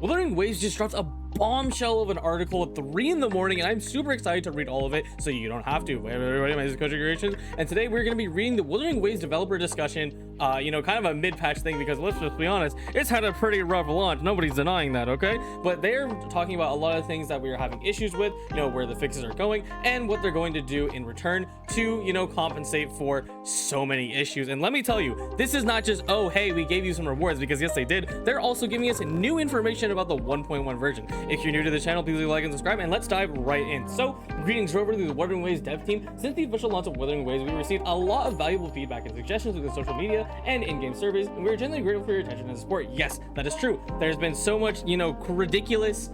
Wuthering Waves just dropped a bombshell of an article at 3 in the morning, and I'm super excited to read all of it, so you don't have to. Hey everybody, my name is Coach Creations, and today we're going to be reading the Wuthering Waves developer discussion, kind of a mid-patch thing, because let's just be honest, it's had a pretty rough launch. Nobody's denying that, okay? But they're talking about a lot of things that we are having issues with, where the fixes are going, and what they're going to do in return to, compensate for so many issues. And let me tell you, this is not just, oh, hey, we gave you some rewards, because yes, they did. They're also giving us new information about the 1.1 version. If you're new to the channel, please leave a like and subscribe, and let's dive right in. So, greetings over to the Wuthering Waves dev team. Since the official launch of Wuthering Waves, we received a lot of valuable feedback and suggestions through the social media and in-game surveys, and we're genuinely grateful for your attention and support. Yes, that is true. There's been so much, ridiculous,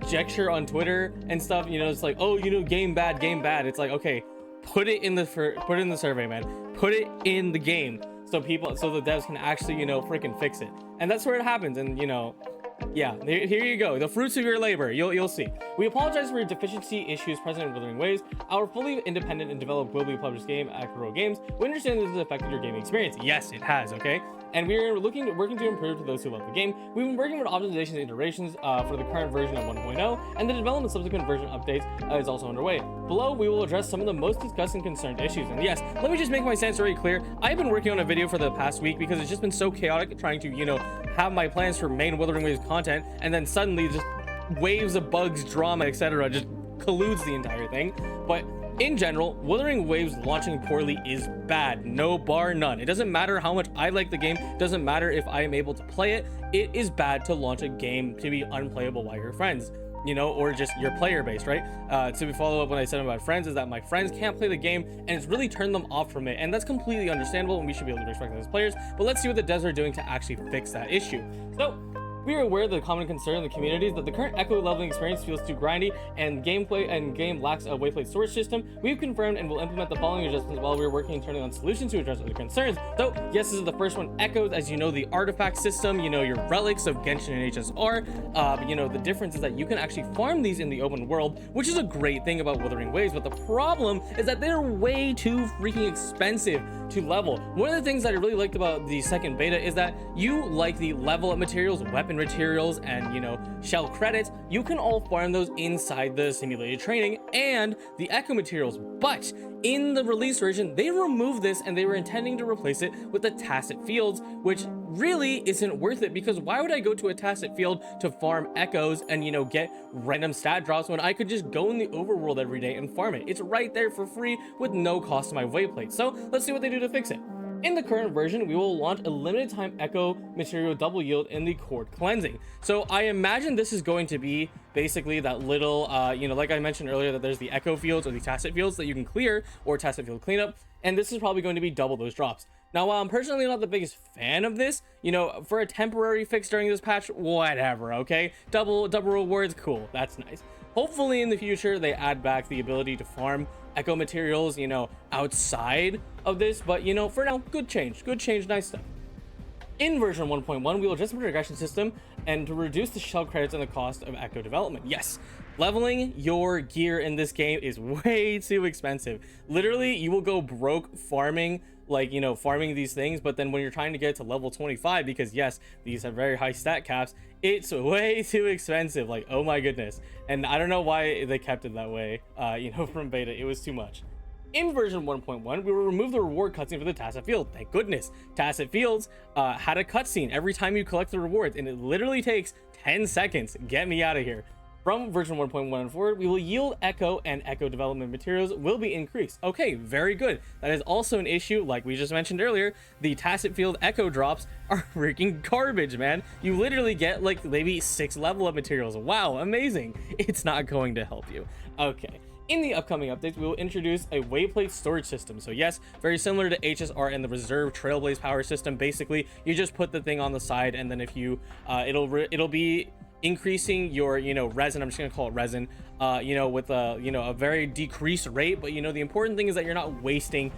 gesture on Twitter and stuff. It's like, oh, game bad, game bad. It's like, okay, put it in the survey, man. Put it in the game so the devs can actually, freaking fix it. And that's where it happens. And yeah, here you go, the fruits of your labor. You'll see. We apologize for deficiency issues present in Wuthering Waves. Our fully independent and developed globally published game at Kuro Games. We understand this has affected your gaming experience. Yes, it has, okay? And we are working to improve to those who love the game. We've been working with optimizations and iterations for the current version of 1.0, and the development subsequent version updates is also underway. Below, we will address some of the most discussed and concerned issues. And yes, let me just make my stance very clear. I've been working on a video for the past week because it's just been so chaotic trying to, have my plans for main Wuthering Waves content, and then suddenly just waves of bugs, drama, etc. just colludes the entire thing. But in general, Wuthering Waves launching poorly is bad, no bar none. It doesn't matter how much I like the game, doesn't matter if I am able to play it. It is bad to launch a game to be unplayable by your friends, or just your player base, right? To follow up what I said about friends, is that my friends can't play the game, and it's really turned them off from it, and that's completely understandable, and we should be able to respect those players. But let's see what the devs are doing to actually fix that issue. So, we are aware of the common concern in the community is that the current echo leveling experience feels too grindy and game lacks a Waveplate storage system. We've confirmed and will implement the following adjustments while we're working internally on solutions to address other concerns. So yes, this is the first one. Echoes, as you know, the artifact system, your relics of Genshin and HSR. The difference is that you can actually farm these in the open world, which is a great thing about Wuthering Waves, but the problem is that they're way too freaking expensive to level. One of the things that I really liked about the second beta is that you like the level up materials, weapon materials, and shell credits, you can all farm those inside the simulated training and the echo materials. But in the release version, they removed this, and they were intending to replace it with the tacit fields, which really isn't worth it, because why would I go to a tacit field to farm echoes and get random stat drops when I could just go in the overworld every day and farm it? It's right there for free with no cost to my Waveplate. So let's see what they do to fix it. In the current version, we will launch a limited time echo material double yield in the cord cleansing. So I imagine this is going to be basically that little, like I mentioned earlier, that there's the echo fields or the tacit fields that you can clear, or tacit field cleanup. And this is probably going to be double those drops. Now, while I'm personally not the biggest fan of this, for a temporary fix during this patch, whatever, okay? Double rewards, cool, that's nice. Hopefully in the future, they add back the ability to farm echo materials, outside of this, but for now, good change, nice stuff. In version 1.1, we will adjust the progression system and to reduce the shell credits and the cost of echo development. Yes, leveling your gear in this game is way too expensive. Literally, you will go broke farming, farming these things, but then when you're trying to get to level 25, because yes, these have very high stat caps, it's way too expensive. Like, oh my goodness. And I don't know why they kept it that way, from beta. It was too much. In version 1.1, we will remove the reward cutscene for the tacit field. Thank goodness. Tacit fields had a cutscene every time you collect the rewards, and it literally takes 10 seconds. Get me out of here. From version 1.1 forward, we will yield echo, and echo development materials will be increased. Okay, very good. That is also an issue, like we just mentioned earlier. The tacit field echo drops are freaking garbage, man. You literally get like maybe 6 level up materials. Wow, amazing. It's not going to help you. Okay. In the upcoming updates, we will introduce a Waveplate storage system. So yes, very similar to HSR and the reserve Trailblaze power system. Basically, you just put the thing on the side, and then if you, it'll be increasing your, resin. I'm just gonna call it resin, with a very decreased rate. But the important thing is that you're not wasting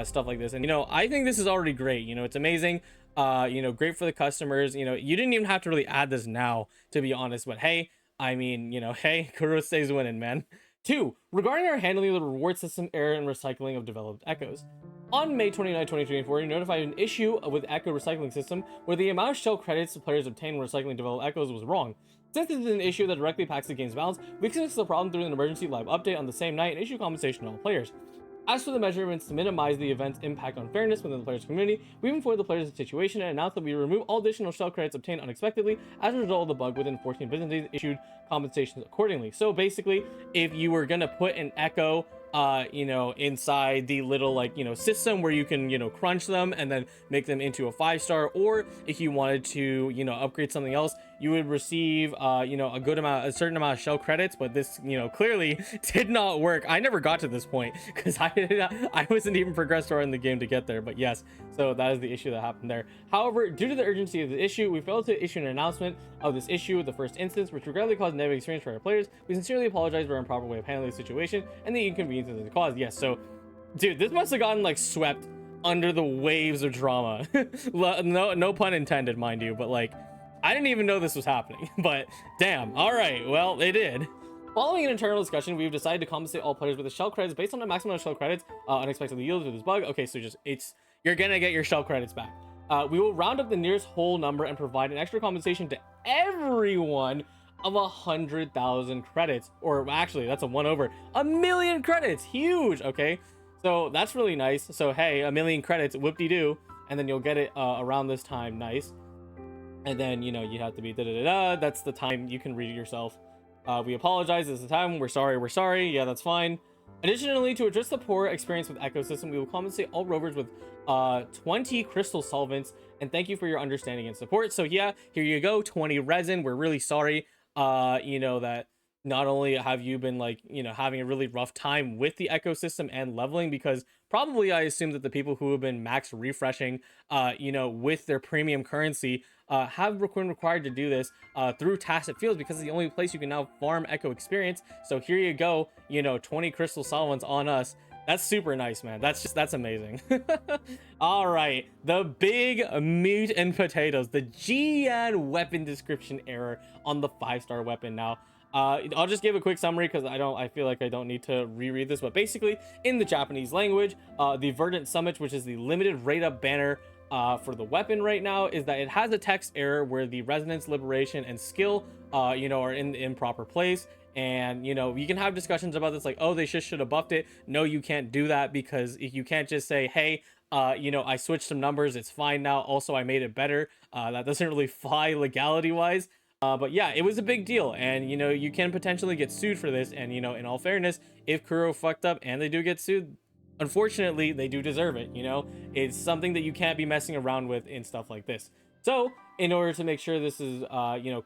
stuff like this. And I think this is already great. It's amazing. Great for the customers. You didn't even have to really add this now, to be honest. But hey, I mean, hey, Kuro stays winning, man. 2, regarding our handling of the reward system error and recycling of developed echoes. On May 29, 2024, you notified an issue with Echo recycling system where the amount of shell credits players obtain when recycling developed Echoes was wrong. Since this is an issue that directly impacts the game's balance, we fixed the problem through an emergency live update on the same night and issue compensation to all players. As for the measurements to minimize the event's impact on fairness within the players' community, we informed the players of the situation and announced that we remove all additional shell credits obtained unexpectedly as a result of the bug within 14 business days, issued compensations accordingly. So basically, if you were gonna put an Echo inside the little system where you can crunch them and then make them into a 5-star, or if you wanted to upgrade something else, you would receive a certain amount of shell credits. But this clearly did not work. I never got to this point because I wasn't even progressed far in the game to get there. But yes, so that is the issue that happened there. However, due to the urgency of the issue, we failed to issue an announcement of this issue with the first instance, which regrettably caused negative experience for our players. We sincerely apologize for our improper way of handling the situation and the inconvenience that it caused. Yes, so dude, this must have gotten swept under the waves of drama. No pun intended, mind you, but I didn't even know this was happening. But damn, all right, well, it did. Following an internal discussion, we've decided to compensate all players with the shell credits based on the maximum of shell credits unexpectedly yielded with this bug. Okay, so you're gonna get your shell credits back. We will round up the nearest whole number and provide an extra compensation to everyone of 100,000 credits, or actually that's a 1/1,000,000 credits. Huge. Okay, so that's really nice. So hey, 1,000,000 credits, whoop-de-doo, and then you'll get it around this time. Nice. And then you have to be that's the time you can read it yourself. We apologize, this is the time, we're sorry. Yeah, that's fine. Additionally, to address the poor experience with ecosystem, we will compensate all rovers with 20 crystal solvents, and thank you for your understanding and support. So yeah, here you go, 20 resin. We're really sorry that not only have you been having a really rough time with the ecosystem and leveling, because probably I assume that the people who have been max refreshing with their premium currency have been required to do this through tacit fields, because it's the only place you can now farm echo experience. So here you go, 20 crystal solvents on us. That's super nice, man. That's amazing. All right, the big meat and potatoes, the Jiyan weapon description error on the 5-star weapon. Now I'll just give a quick summary because I feel like I don't need to reread this, but basically in the Japanese language, the Verdant Summit, which is the limited rate up banner for the weapon right now, is that it has a text error where the resonance, liberation, and skill are in the improper place. And you can have discussions about this, like, oh, they should have buffed it. No, you can't do that, because you can't just say, hey, I switched some numbers, it's fine now, also I made it better. That doesn't really fly legality wise. But yeah, it was a big deal, and you can potentially get sued for this. And in all fairness, if Kuro fucked up and they do get sued, unfortunately they do deserve it. It's something that you can't be messing around with in stuff like this. So in order to make sure this is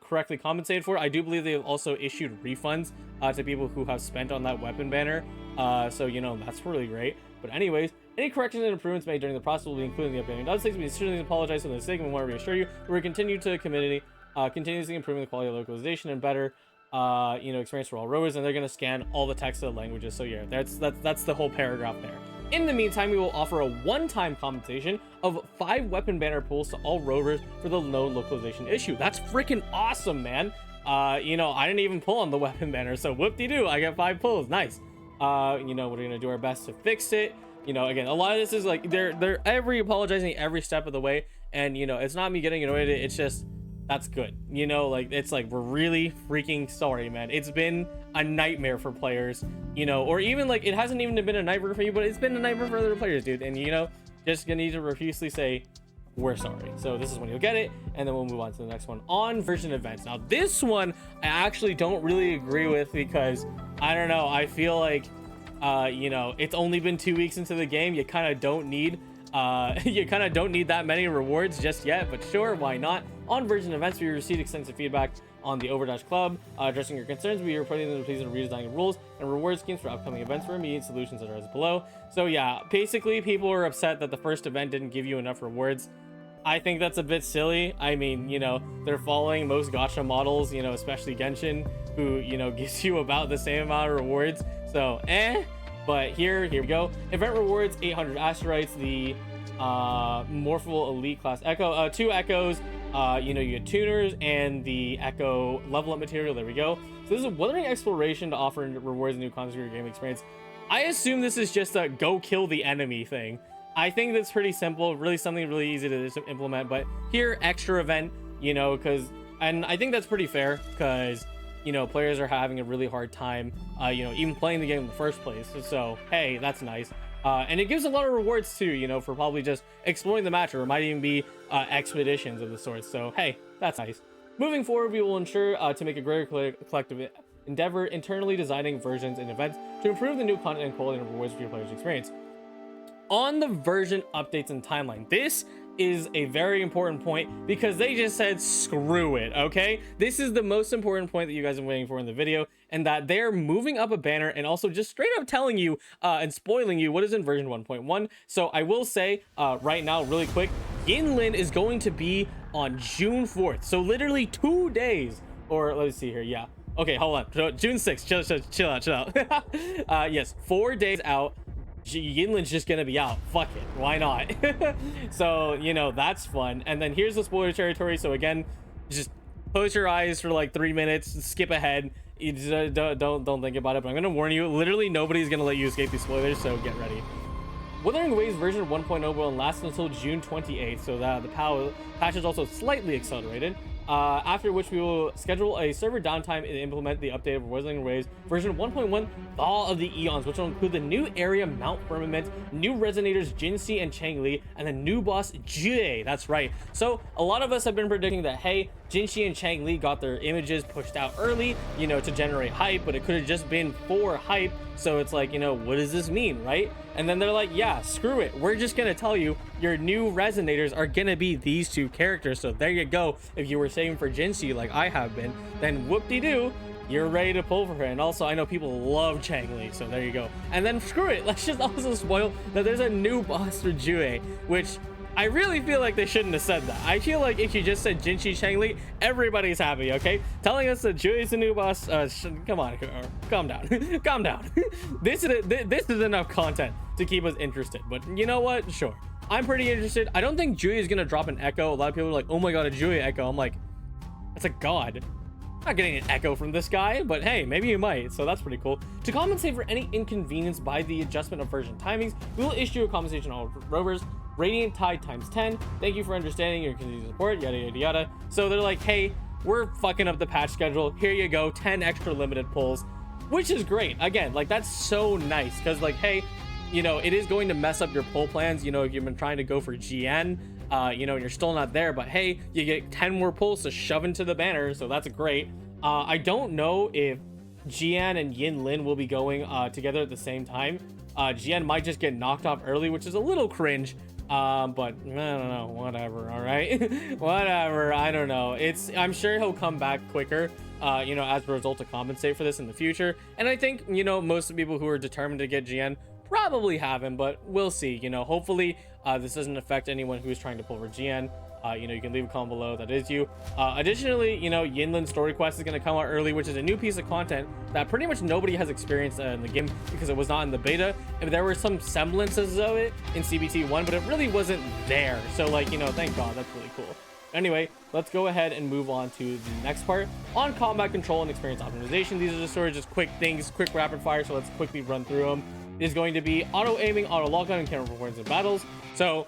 correctly compensated for, I do believe they've also issued refunds to people who have spent on that weapon banner. So that's really great. But anyways, any corrections and improvements made during the process will be included in the updating downstates. We certainly apologize for the mistake and want to reassure you we will continue to continuously improving the quality of localization and better experience for all rovers, and they're going to scan all the text of the languages. So yeah, that's the whole paragraph there. In the meantime, we will offer a one-time compensation of 5 weapon banner pulls to all rovers for the no localization issue. That's freaking awesome, man. I didn't even pull on the weapon banner, so whoop-de-doo, I get 5 pulls. Nice. We're gonna do our best to fix it. Again, a lot of this is they're apologizing every step of the way, and it's not me getting annoyed, it's just that's good. It's we're really freaking sorry, man. It's been a nightmare for players, or even it hasn't even been a nightmare for you, but it's been a nightmare for other players, dude. And just gonna need to profusely say we're sorry. So this is when you'll get it, and then we'll move on to the next one on version events. Now this one I actually don't really agree with, because I don't know, I feel like it's only been 2 weeks into the game. You kind of don't need that many rewards just yet, but sure, why not? On version events, we received extensive feedback on the Overdash Club, addressing your concerns. We are putting them to please and redesigning rules and reward schemes for upcoming events for immediate solutions that are as below. So yeah, basically people are upset that the first event didn't give you enough rewards. I think that's a bit silly. I mean, they're following most gacha models, especially Genshin, who, gives you about the same amount of rewards. So, but here we go. Event rewards, 800 asteroids, the Morphal Elite Class Echo, 2 Echoes, you get tuners, and the Echo level up material. There we go. So this is a Wuthering exploration to offer rewards and new content for your game experience. I assume this is just a go kill the enemy thing. I think that's pretty simple, really something really easy to just implement. But here, extra event, you know, and I think that's pretty fair because, you know, players are having a really hard time, you know, even playing the game in the first place. So, hey, that's nice. And it gives a lot of rewards too, you know, for probably just exploring the match, or it might even be expeditions of the sort. So, hey, that's nice. Moving forward, we will ensure to make a greater collective endeavor internally designing versions and events to improve the new content and quality and rewards for your players' experience. On the version updates and timeline, this is a very important point because they just said screw it. Okay, this is the most important point that you guys have been waiting for in the video, and that they're moving up a banner and also just straight up telling you and spoiling you what is in version 1.1. So I will say right now, really quick, Yinlin is going to be on June 4th, so literally 2 days, or let's see here, yeah, okay, hold on, so June 6th, chill out. Yes, 4 days out. Yinlin's just gonna be out. Fuck it, why not? So, you know, that's fun. And then here's the spoiler territory. So again, just close your eyes for like 3 minutes, skip ahead. You just, don't think about it, but I'm gonna warn you, literally nobody's gonna let you escape these spoilers, so get ready. Wuthering Waves version 1.0 will last until June 28th, so that the patch is also slightly accelerated. After which we will schedule a server downtime and implement the update of Wuthering Waves version 1.1 Thaw of the Eons, which will include the new area Mount Firmament, new resonators Jinshi and Changli, and the new boss Jue. That's right. So a lot of us have been predicting that, hey, Jinshi and Changli got their images pushed out early, you know, to generate hype, but it could have just been for hype. So it's like, you know, what does this mean, right? And then they're like, yeah, screw it, we're just gonna tell you your new resonators are gonna be these two characters. So there you go. If you were saving for Jinshi like I have been, then whoop-de-doo, you're ready to pull for her. And also, I know people love Changli, so there you go. And then screw it, let's just also spoil that there's a new boss for Jue, which I really feel like they shouldn't have said that. I feel like if you just said Jinshi Changli, everybody's happy, okay? Telling us that Jue is the new boss, come on, calm down, calm down. This is enough content to keep us interested, but you know what? Sure, I'm pretty interested. I don't think Jue is gonna drop an echo. A lot of people are like, oh my god, a Jue echo. I'm like, that's a god. I'm not getting an echo from this guy, but hey, maybe you might, so that's pretty cool. To compensate for any inconvenience by the adjustment of version timings, we will issue a compensation on rovers. Radiant Tide times 10. Thank you for understanding your continued support, yada yada yada. So they're like, hey, we're fucking up the patch schedule. Here you go, 10 extra limited pulls, which is great. Again, like, that's so nice because, like, hey, you know, it is going to mess up your pull plans. You know, if you've been trying to go for GN, you know, and you're still not there, but hey, you get 10 more pulls to shove into the banner, so that's great. I don't know if Jiyan and Yinlin will be going together at the same time. Jiyan might just get knocked off early, which is a little cringe. But I don't know, whatever. All right. Whatever, I don't know. I'm sure he'll come back quicker, you know, as a result to compensate for this in the future. And I think, you know, most of the people who are determined to get GN probably have him, but we'll see. You know, hopefully this doesn't affect anyone who's trying to pull for GN. You know, you can leave a comment below, that is you. Additionally, you know, Yinlin's story quest is going to come out early, which is a new piece of content that pretty much nobody has experienced in the game because it was not in the beta. And there were some semblances of it in CBT 1, but it really wasn't there. So, like, you know, thank God, that's really cool. Anyway, let's go ahead and move on to the next part on combat control and experience optimization. These are just sort of just quick things, quick rapid fire, so let's quickly run through them. It is going to be auto aiming, auto lock on, and camera performance in battles. So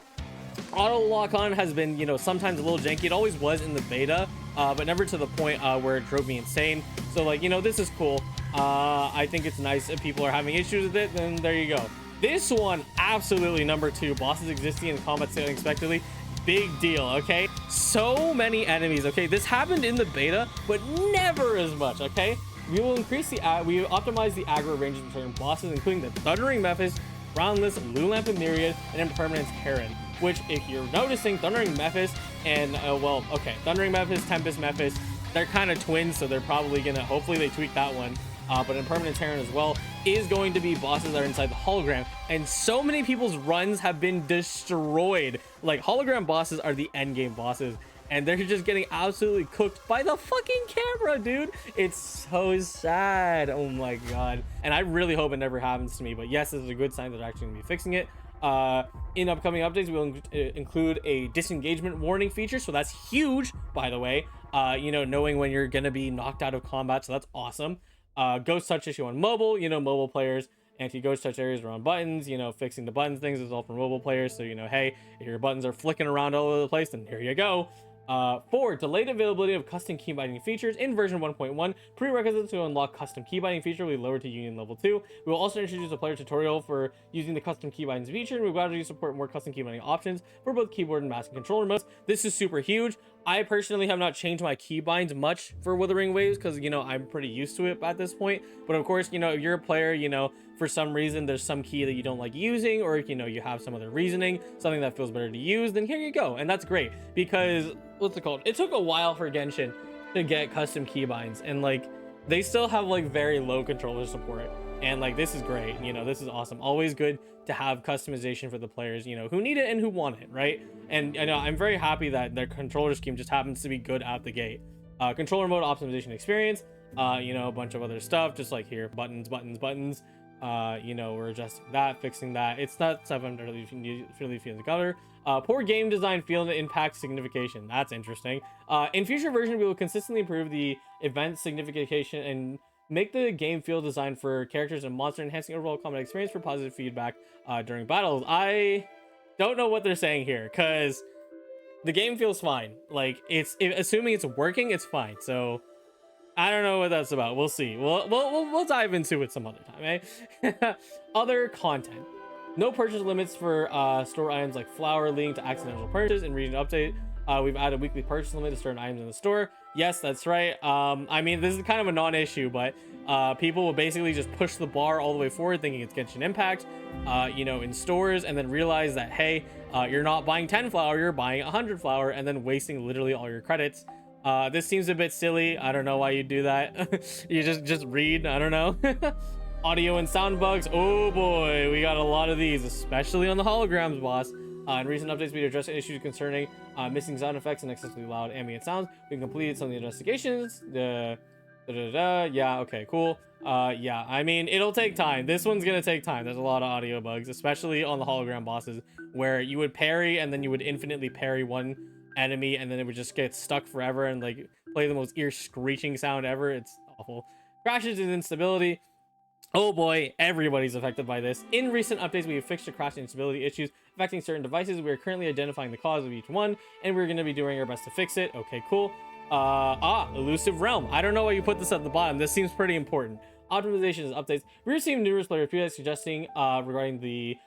auto lock on has been, you know, sometimes a little janky. It always was in the beta, but never to the point where it drove me insane. So, like, you know, this is cool. I think it's nice. If people are having issues with it, then there you go. This one, absolutely number 2, bosses existing in combat state unexpectedly. Big deal, okay? So many enemies, okay? This happened in the beta, but never as much, okay? We will optimize the aggro ranges of certain bosses, including the Thundering Mephis, Groundless, Lulamp and Myriad, and Impermanence Heron. Which, if you're noticing, Thundering Mephis and, well, okay, Thundering Mephis, Tempest Mephis, they're kind of twins, so they're probably gonna, hopefully they tweak that one. But Impermanence Heron as well is going to be bosses that are inside the hologram. And so many people's runs have been destroyed. Like, hologram bosses are the end game bosses, and they're just getting absolutely cooked by the fucking camera, dude. It's so sad. Oh my god. And I really hope it never happens to me, but yes, this is a good sign that they're actually gonna be fixing it. In upcoming updates, we'll include a disengagement warning feature, so that's huge, by the way. You know, knowing when you're gonna be knocked out of combat, so that's awesome. Ghost touch issue on mobile, you know, mobile players, Anti-ghost touch areas around buttons, you know, fixing the buttons things is all for mobile players. So, you know, hey, if your buttons are flicking around all over the place, then here you go. 4. Delayed availability of custom key binding features in version 1.1. Prerequisites to unlock custom key binding feature will be lowered to Union level 2. We will also introduce a player tutorial for using the custom key bindings feature, and we'll gradually support more custom key binding options for both keyboard and mouse and controller modes. This is super huge. I personally have not changed my keybinds much for Wuthering Waves because, you know, I'm pretty used to it at this point. But of course, you know, if you're a player, you know, for some reason there's some key that you don't like using, or if, you know, you have some other reasoning, something that feels better to use, then here you go. And that's great because, what's it called? It took a while for Genshin to get custom keybinds, and like they still have like very low controller support. And like this is great, you know, this is awesome. Always good to have customization for the players, you know, who need it and who want it, right? And I know I'm very happy that their controller scheme just happens to be good out the gate. Controller mode optimization experience, you know, a bunch of other stuff, just like here, buttons. You know, we're adjusting that, fixing that. It's not stuff I'm really feeling the color. Poor game design, feel and impact signification. That's interesting. In future version, we will consistently improve the event signification and make the game feel designed for characters and monster, enhancing overall combat experience for positive feedback during battles. I don't know what they're saying here, because the game feels fine. Like, assuming it's working, it's fine. So I don't know what that's about. We'll see. We'll dive into it some other time, eh? Other content. No purchase limits for store items like flour, leading to accidental purchase. In region update, we've added weekly purchase limit to certain items in the store. Yes, that's right. I mean, this is kind of a non-issue, but people will basically just push the bar all the way forward, thinking it's Genshin Impact, you know, in stores, and then realize that, hey, you're not buying 10 flour, you're buying 100 flour, and then wasting literally all your credits. This seems a bit silly. I don't know why you do that. You just read. I don't know. Audio and sound bugs. Oh boy, we got a lot of these, especially on the holograms, boss. In recent updates, we addressed issues concerning missing sound effects and excessively loud ambient sounds. We completed some of the investigations. Yeah, okay, cool. Yeah, I mean, it'll take time. This one's gonna take time. There's a lot of audio bugs, especially on the hologram bosses, where you would parry and then you would infinitely parry one enemy, and then it would just get stuck forever and like play the most ear screeching sound ever. It's awful. Crashes and instability. Oh boy, everybody's affected by this. In recent updates, we have fixed the crash and instability issues affecting certain devices. We are currently identifying the cause of each one, and we're going to be doing our best to fix it. Okay, cool. Illusive realm. I don't know why you put this at the bottom. This seems pretty important. Optimizations updates. We received numerous player feedback suggesting regarding the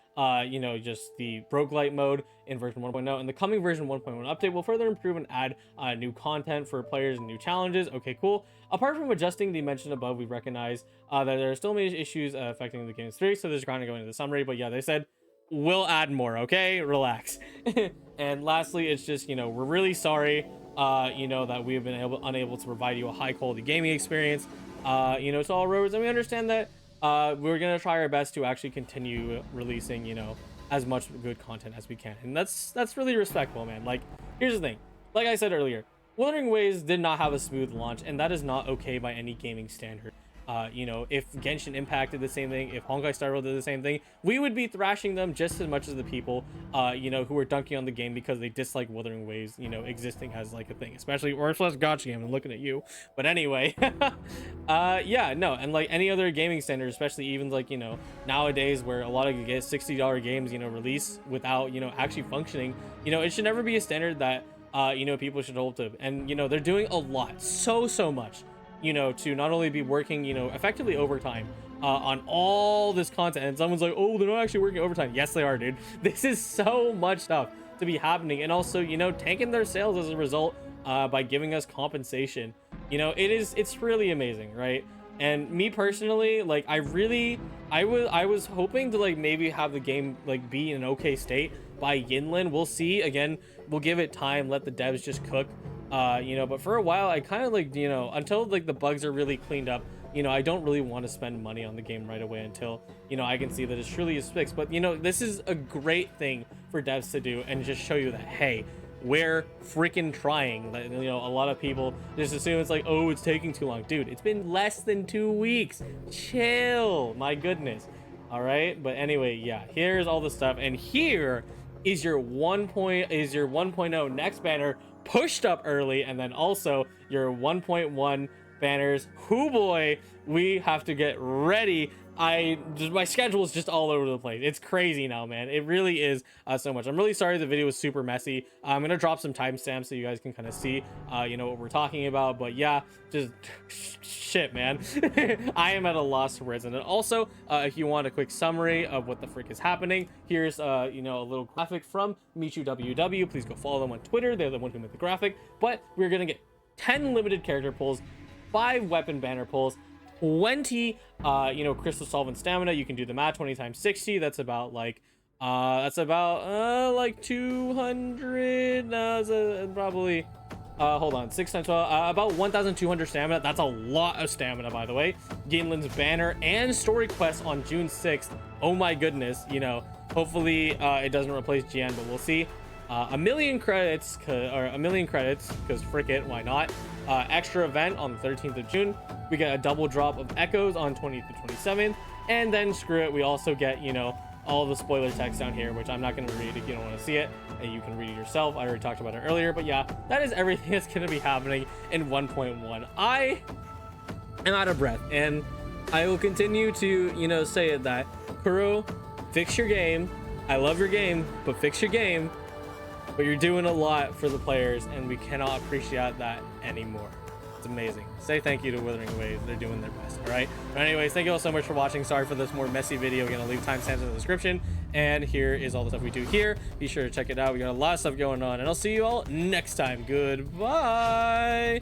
you know, just the roguelite mode in version 1.0. And the coming version 1.1 update will further improve and add new content for players and new challenges. Okay, cool. Apart from adjusting the mentioned above, we recognize that there are still many issues affecting the game's 3. So there's kind of going into the summary, but yeah, they said we'll add more. Okay, relax. And lastly, it's just, you know, we're really sorry, you know, that we have been unable to provide you a high quality gaming experience, you know, to all roads, and we understand that we're gonna try our best to actually continue releasing, you know, as much good content as we can, and that's really respectful, man. Like, here's the thing, like I said earlier, Wuthering Waves did not have a smooth launch, and that is not okay by any gaming standard. You know, if Genshin Impact did the same thing, if Honkai Star Rail did the same thing, we would be thrashing them just as much as the people, you know, who are dunking on the game because they dislike Wuthering Waves, you know, existing as like a thing, especially Worthless Gotcha Game. I'm looking at you, but anyway, yeah, no, and like any other gaming standard, especially even like, you know, nowadays where a lot of $60 games, you know, release without, you know, actually functioning, you know, it should never be a standard that, you know, people should hold to, and you know, they're doing a lot, so much, you know, to not only be working, you know, effectively overtime on all this content. And someone's like, oh, they're not actually working overtime. Yes, they are, dude. This is so much stuff to be happening, and also, you know, tanking their sales as a result by giving us compensation. You know, it's really amazing, right? And me personally, like, I was hoping to like maybe have the game like be in an okay state by Yinlin. We'll see. Again, we'll give it time, let the devs just cook. You know, but for a while I kind of like, you know, until like the bugs are really cleaned up, you know, I don't really want to spend money on the game right away until, you know, I can see that it truly is fixed. But you know, this is a great thing for devs to do, and just show you that, hey, we're freaking trying. That, you know, a lot of people just assume it's like, oh, it's taking too long. Dude, it's been less than 2 weeks. Chill, my goodness. All right, but anyway, yeah, here's all the stuff, and here is your 1.0 next banner pushed up early, and then also your 1.1 banners. Hoo boy, we have to get ready. My schedule is just all over the place. It's crazy now, man. It really is so much. I'm really sorry the video was super messy. I'm gonna drop some timestamps so you guys can kind of see you know what we're talking about. But yeah, just shit, man. I am at a loss for Resin. And also if you want a quick summary of what the frick is happening, here's you know, a little graphic from MichuWW. Please go follow them on Twitter. They're the one who made the graphic. But we're gonna get 10 limited character pulls, 5 weapon banner pulls, 20 you know, crystal solvent stamina. You can do the math. 20 times 60, that's about like like 200 probably hold on, 6 times 12, about 1,200 stamina. That's a lot of stamina, by the way. Yinlin's banner and story quest on June 6th. Oh my goodness, you know, hopefully it doesn't replace Jiyan, but we'll see. A million credits, because frick it, why not? Extra event on the 13th of June. We get a double drop of echoes on 20th to 27th, and then screw it, we also get, you know, all the spoiler text down here, which I'm not going to read if you don't want to see it, and you can read it yourself. I already talked about it earlier, but yeah, that is everything that's going to be happening in 1.1. I am out of breath, and I will continue to, you know, say it that Kuro, fix your game. I love your game, but fix your game. But you're doing a lot for the players, and we cannot appreciate that anymore. It's amazing. Say thank you to Wuthering Waves. They're doing their best, all right? But anyways, thank you all so much for watching. Sorry for this more messy video. We're gonna leave timestamps in the description, and here is all the stuff we do here. Be sure to check it out. We got a lot of stuff going on, and I'll see you all next time. Goodbye.